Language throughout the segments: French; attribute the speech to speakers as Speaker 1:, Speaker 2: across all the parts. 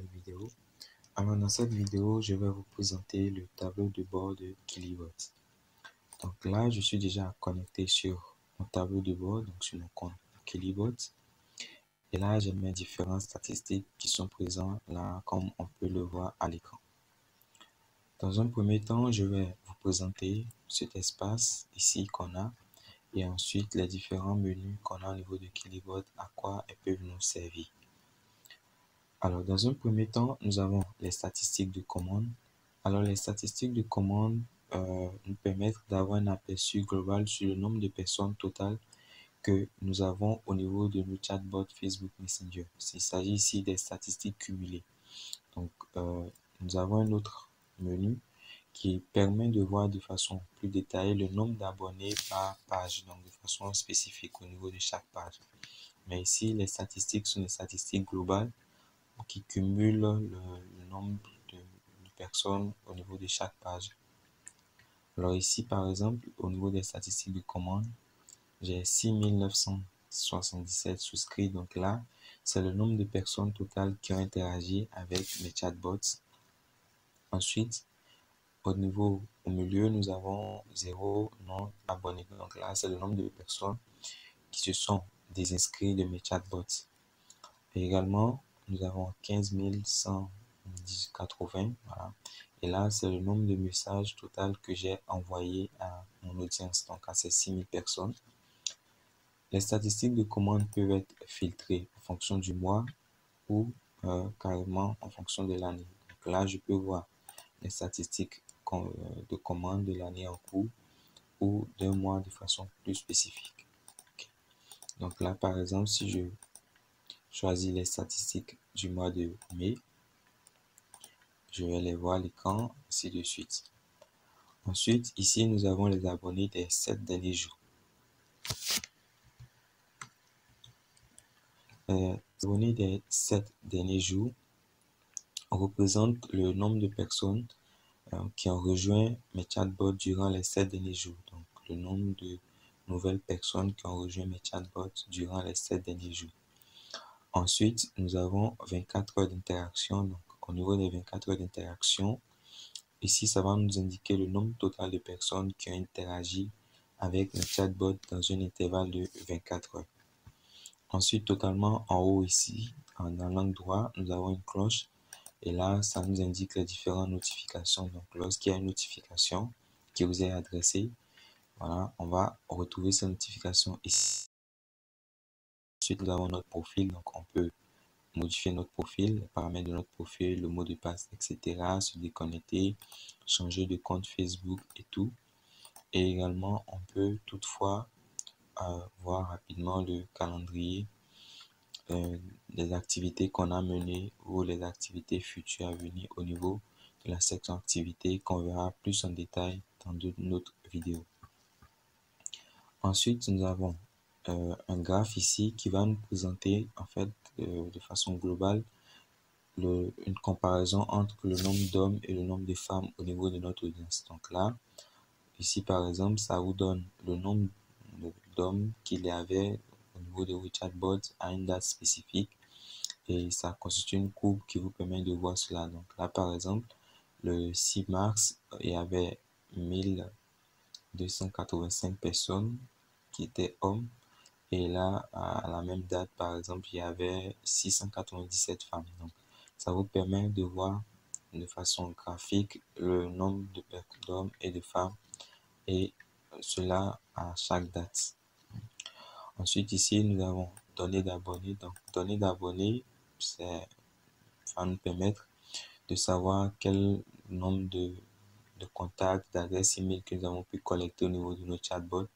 Speaker 1: nouvelle vidéo. Alors dans cette vidéo, je vais vous présenter le tableau de bord de Kilibot. Donc là, je suis déjà connecté sur mon tableau de bord, donc sur mon compte Kilibot. Et là, j'ai mes différentes statistiques qui sont présentes là, comme on peut le voir à l'écran. Dans un premier temps, je vais vous présenter cet espace ici qu'on a et ensuite les différents menus qu'on a au niveau de Kilibot, à quoi ils peuvent nous servir. Alors, dans un premier temps, nous avons les statistiques de commande. Alors, les statistiques de commande nous permettent d'avoir un aperçu global sur le nombre de personnes totales que nous avons au niveau de nos chatbots Facebook Messenger. Il s'agit ici des statistiques cumulées. Donc, nous avons un autre menu qui permet de voir de façon plus détaillée le nombre d'abonnés par page, donc de façon spécifique au niveau de chaque page. Mais ici, les statistiques sont des statistiques globales qui cumulent le nombre de personnes au niveau de chaque page. Alors ici, par exemple, au niveau des statistiques de commande, j'ai 6977 souscrits. Donc là, c'est le nombre de personnes totales qui ont interagi avec mes chatbots. Ensuite, au milieu, nous avons 0 non abonnés. Donc là, c'est le nombre de personnes qui se sont désinscrits de mes chatbots. Et également, nous avons 15 180. Voilà. Et là, c'est le nombre de messages total que j'ai envoyé à mon audience, donc à ces 6000 personnes. Les statistiques de commande peuvent être filtrées en fonction du mois ou carrément en fonction de l'année. Donc là, je peux voir les statistiques de commande de l'année en cours ou d'un mois de façon plus spécifique. Okay. Donc là, par exemple, si je choisis les statistiques du mois de mai, je vais les voir à l'écran, ainsi de suite. Ensuite, ici, nous avons les abonnés des 7 derniers jours. Les abonnés des 7 derniers jours représentent le nombre de personnes qui ont rejoint mes chatbots durant les 7 derniers jours. Donc, le nombre de nouvelles personnes qui ont rejoint mes chatbots durant les 7 derniers jours. Ensuite, nous avons 24 heures d'interaction. Donc, au niveau des 24 heures d'interaction, ici, ça va nous indiquer le nombre total de personnes qui ont interagi avec le chatbot dans un intervalle de 24 heures. Ensuite, totalement en haut ici, dans l'angle droit, nous avons une cloche. Et là, ça nous indique les différentes notifications. Donc, lorsqu'il y a une notification qui vous est adressée, voilà, on va retrouver cette notification ici. Ensuite, nous avons notre profil. Donc, on peut modifier notre profil, les paramètres de notre profil, le mot de passe, etc. Se déconnecter, changer de compte Facebook et tout. Et également, on peut toutefois voir rapidement le calendrier des activités qu'on a menées ou les activités futures à venir au niveau de la section activité qu'on verra plus en détail dans d'autres vidéos. Ensuite, nous avons un graphe ici qui va nous présenter en fait de façon globale une comparaison entre le nombre d'hommes et le nombre de femmes au niveau de notre audience. Donc là, ici par exemple, ça vous donne le nombre d'hommes qu'il y avait au niveau de vos chatbots à une date spécifique et ça constitue une courbe qui vous permet de voir cela. Donc là, par exemple, le 6 mars, il y avait 1285 personnes qui étaient hommes et là, à la même date, par exemple, il y avait 697 femmes. Donc, ça vous permet de voir de façon graphique le nombre d'hommes et de femmes et cela à chaque date. Ensuite, ici, nous avons données d'abonnés. Donc, données d'abonnés, ça va nous permettre de savoir quel nombre de contacts, d'adresses email que nous avons pu collecter au niveau de nos chatbots.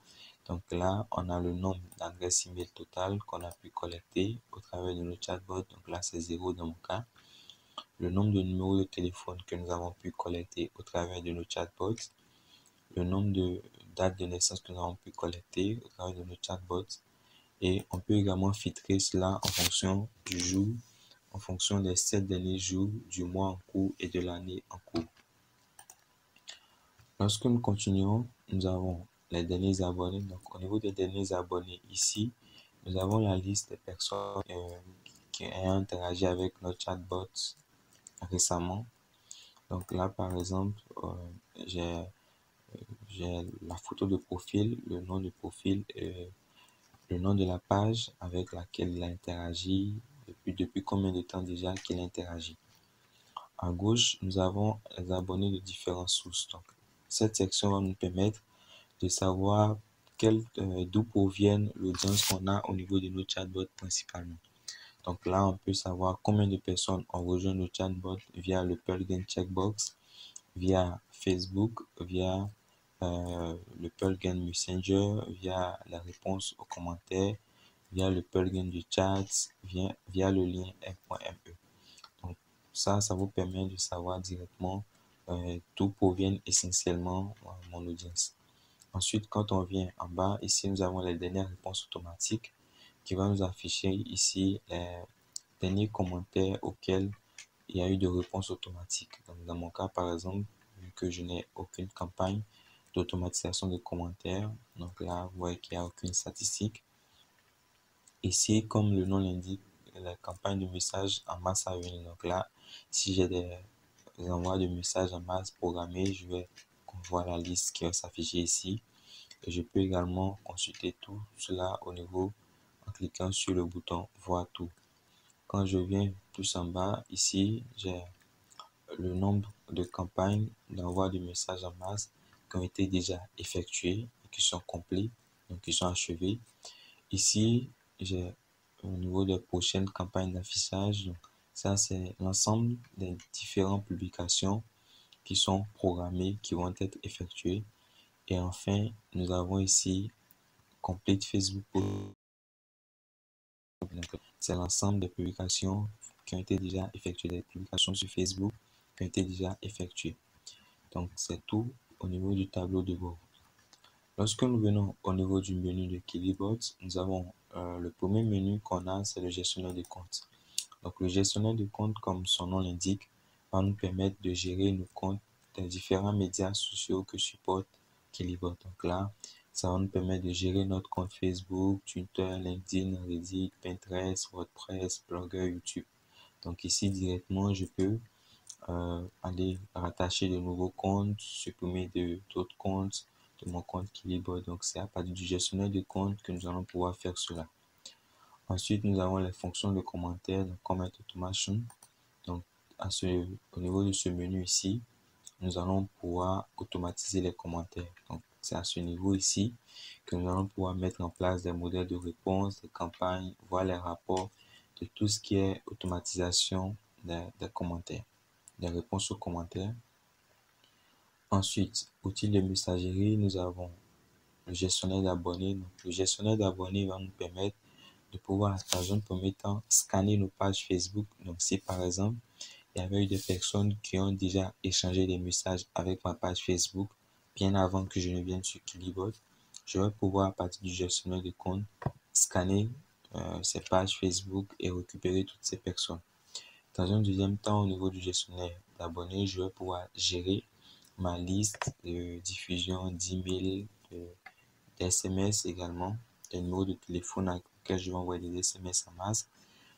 Speaker 1: Donc là, on a le nombre d'adresses email totales qu'on a pu collecter au travers de nos chatbots. Donc là, c'est 0 dans mon cas. Le nombre de numéros de téléphone que nous avons pu collecter au travers de nos chatbots. Le nombre de dates de naissance que nous avons pu collecter au travers de nos chatbots. Et on peut également filtrer cela en fonction du jour, en fonction des 7 derniers jours, du mois en cours et de l'année en cours. Lorsque nous continuons, nous avons les derniers abonnés. Donc, au niveau des derniers abonnés ici, nous avons la liste des personnes qui ont interagi avec notre chatbot récemment. Donc là, par exemple, j'ai j'ai la photo de profil, le nom de profil et le nom de la page avec laquelle il a interagi, depuis combien de temps déjà qu'il interagit. À gauche, nous avons les abonnés de différentes sources. Donc, cette section va nous permettre de savoir d'où proviennent l'audience qu'on a au niveau de nos chatbots principalement. Donc là, on peut savoir combien de personnes ont rejoint nos chatbots via le plugin Checkbox, via Facebook, via le plugin Messenger, via la réponse aux commentaires, via le plugin du chat, via le lien f.me. Donc ça vous permet de savoir directement d'où proviennent essentiellement mon audience. Ensuite, quand on vient en bas, ici, nous avons les dernières réponses automatiques qui vont nous afficher ici les derniers commentaires auxquels il y a eu de réponses automatiques. Donc, dans mon cas, par exemple, vu que je n'ai aucune campagne d'automatisation de commentaires, donc là, vous voyez qu'il n'y a aucune statistique. Ici, comme le nom l'indique, la campagne de messages en masse à venir. Donc là, si j'ai des envois de messages en masse programmés, je vais voir la liste qui va s'afficher ici. Et je peux également consulter tout cela au niveau en cliquant sur le bouton voir tout. Quand je viens plus en bas, ici, j'ai le nombre de campagnes d'envoi de messages en masse qui ont été déjà effectuées et qui sont complets, donc qui sont achevées. Ici, j'ai au niveau des prochaines campagnes d'affichage, donc ça c'est l'ensemble des différentes publications qui sont programmées, qui vont être effectuées. Et enfin, nous avons ici Complete Facebook Post. C'est l'ensemble des publications qui ont été déjà effectuées, des publications sur Facebook qui ont été déjà effectuées. Donc, c'est tout au niveau du tableau de bord. Lorsque nous venons au niveau du menu de Kilibot, nous avons le premier menu qu'on a, c'est le gestionnaire de comptes. Donc, le gestionnaire de comptes, comme son nom l'indique, va nous permettre de gérer nos comptes des différents médias sociaux que supporte Kilibot. Donc là, ça va nous permettre de gérer notre compte Facebook, Twitter, LinkedIn, Reddit, Pinterest, WordPress, Blogger, YouTube. Donc ici, directement, je peux aller rattacher de nouveaux comptes, supprimer d'autres comptes de mon compte Kilibot. Donc c'est à partir du gestionnaire de compte que nous allons pouvoir faire cela. Ensuite, nous avons les fonctions de commentaires, donc Comment Automation. Donc au niveau de ce menu ici, nous allons pouvoir automatiser les commentaires. Donc c'est à ce niveau ici que nous allons pouvoir mettre en place des modèles de réponse, des campagnes, voir les rapports de tout ce qui est automatisation des commentaires, des réponses aux commentaires. Ensuite, outil de messagerie, nous avons le gestionnaire d'abonnés. Donc, le gestionnaire d'abonnés va nous permettre de pouvoir, dans un premier temps, scanner nos pages Facebook. Donc, si par exemple, il y avait eu des personnes qui ont déjà échangé des messages avec ma page Facebook bien avant que je ne vienne sur Kilibot, je vais pouvoir, à partir du gestionnaire de compte, scanner ces pages Facebook et récupérer toutes ces personnes. Dans un deuxième temps, au niveau du gestionnaire d'abonnés, je vais pouvoir gérer ma liste de diffusion d'emails, d'SMS également, des numéros de téléphone auxquels je vais envoyer des SMS en masse.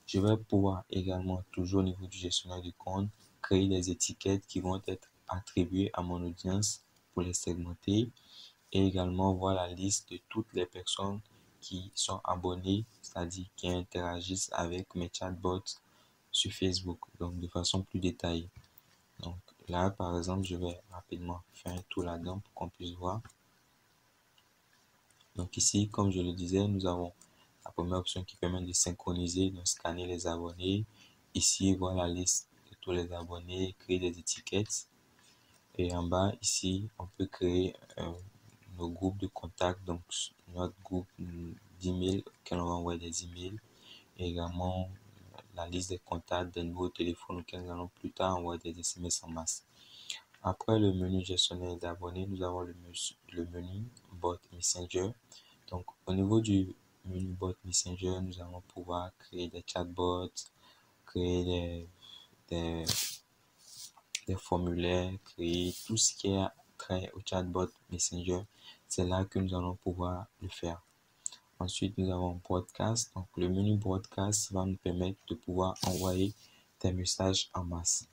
Speaker 1: Je vais pouvoir également, toujours au niveau du gestionnaire de compte, créer des étiquettes qui vont être attribuées à mon audience pour les segmenter et également voir la liste de toutes les personnes qui sont abonnées, c'est-à-dire qui interagissent avec mes chatbots sur Facebook, donc de façon plus détaillée. Donc là, par exemple, je vais rapidement faire un tour là-dedans pour qu'on puisse voir. Donc ici, comme je le disais, nous avons la première option qui permet de synchroniser, de scanner les abonnés. Ici, voilà la liste de tous les abonnés, créer des étiquettes. Et en bas, ici, on peut créer nos groupes de contacts, donc notre groupe d'email auquel on va envoyer des emails. Et également la liste des contacts, des nouveaux téléphones auxquels nous allons plus tard envoyer des SMS en masse. Après le menu gestionnaire d'abonnés, nous avons le menu Bot Messenger. Donc, au niveau du menu Bot Messenger, nous allons pouvoir créer des chatbots, créer des formulaires, créer tout ce qui est trait au chatbot Messenger. C'est là que nous allons pouvoir le faire. Ensuite, nous avons Broadcast. Donc, le menu Broadcast va nous permettre de pouvoir envoyer des messages en masse.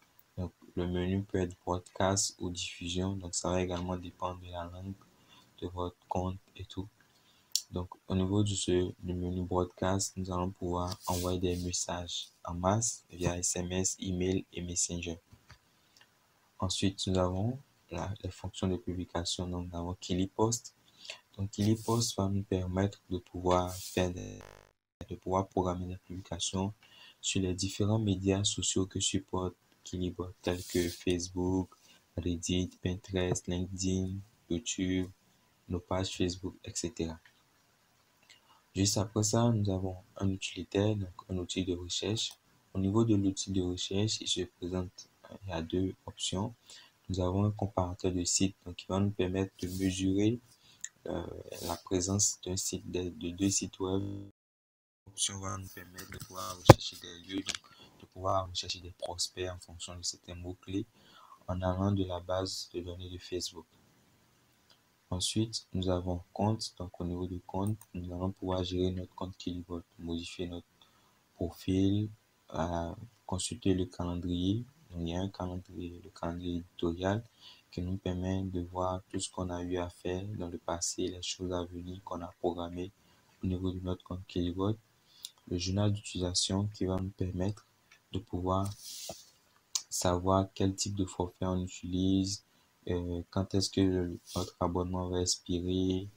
Speaker 1: le menu peut être broadcast ou diffusion. Donc, ça va également dépendre de la langue de votre compte et tout. Donc, au niveau du menu broadcast, nous allons pouvoir envoyer des messages en masse via SMS, email et Messenger. Ensuite, nous avons les fonctions de publication. Donc, nous avons KiliPost. Donc, KiliPost va nous permettre de pouvoir programmer la publication sur les différents médias sociaux que supporte Kilibot, tels que Facebook, Reddit, Pinterest, LinkedIn, YouTube, nos pages Facebook, etc. Juste après ça, nous avons un utilitaire, donc un outil de recherche. Au niveau de l'outil de recherche, il y a deux options. Nous avons un comparateur de sites, donc qui va nous permettre de mesurer la présence d'un site, de deux sites web. L'option va nous permettre de pouvoir rechercher des lieux, donc de pouvoir rechercher des prospects en fonction de certains mots-clés en allant de la base de données de Facebook. Ensuite, nous avons compte. Donc, au niveau du compte, nous allons pouvoir gérer notre compte Kilibot, modifier notre profil, consulter le calendrier. Donc, il y a un calendrier, le calendrier éditorial, qui nous permet de voir tout ce qu'on a eu à faire dans le passé, les choses à venir qu'on a programmées au niveau de notre compte Kilibot. Le journal d'utilisation qui va nous permettre de pouvoir savoir quel type de forfait on utilise, quand est-ce que notre abonnement va expirer,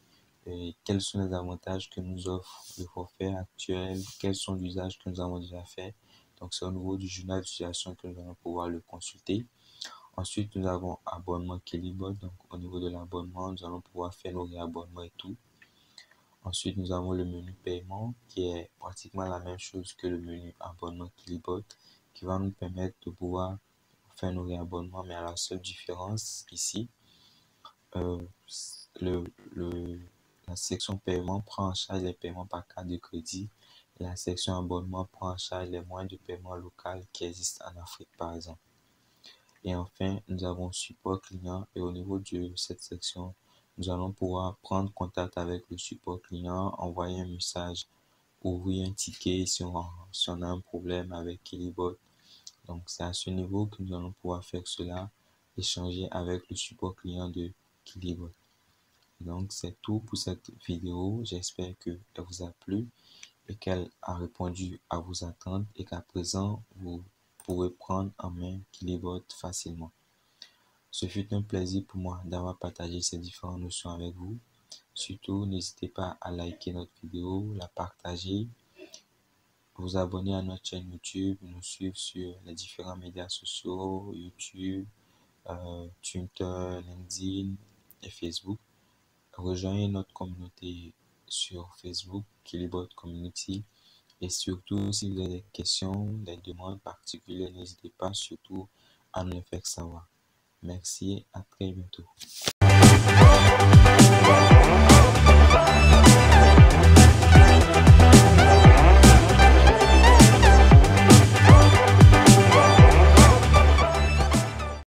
Speaker 1: quels sont les avantages que nous offre le forfait actuel, quels sont les usages que nous avons déjà fait. Donc, c'est au niveau du journal d'utilisation que nous allons pouvoir le consulter. Ensuite, nous avons abonnement Kilibot. Donc, au niveau de l'abonnement, nous allons pouvoir faire nos réabonnements et tout. Ensuite, nous avons le menu paiement qui est pratiquement la même chose que le menu abonnement Kilibot, qui va nous permettre de pouvoir faire nos réabonnements, mais à la seule différence ici, la section paiement prend en charge les paiements par carte de crédit et la section abonnement prend en charge les moyens de paiement local qui existent en Afrique par exemple. Et enfin, nous avons support client et au niveau de cette section, nous allons pouvoir prendre contact avec le support client, envoyer un message, ouvrir un ticket si on a un problème avec Kilibot. Donc, c'est à ce niveau que nous allons pouvoir faire cela, échanger avec le support client de Kilibot. Donc, c'est tout pour cette vidéo. J'espère qu'elle vous a plu et qu'elle a répondu à vos attentes et qu'à présent, vous pourrez prendre en main Kilibot facilement. Ce fut un plaisir pour moi d'avoir partagé ces différentes notions avec vous. Surtout, n'hésitez pas à liker notre vidéo, la partager, vous abonner à notre chaîne YouTube, nous suivre sur les différents médias sociaux, YouTube, Twitter, LinkedIn et Facebook. Rejoignez notre communauté sur Facebook, Kilibot Community. Et surtout, si vous avez des questions, des demandes particulières, n'hésitez pas surtout à nous les faire savoir. Merci, à très bientôt.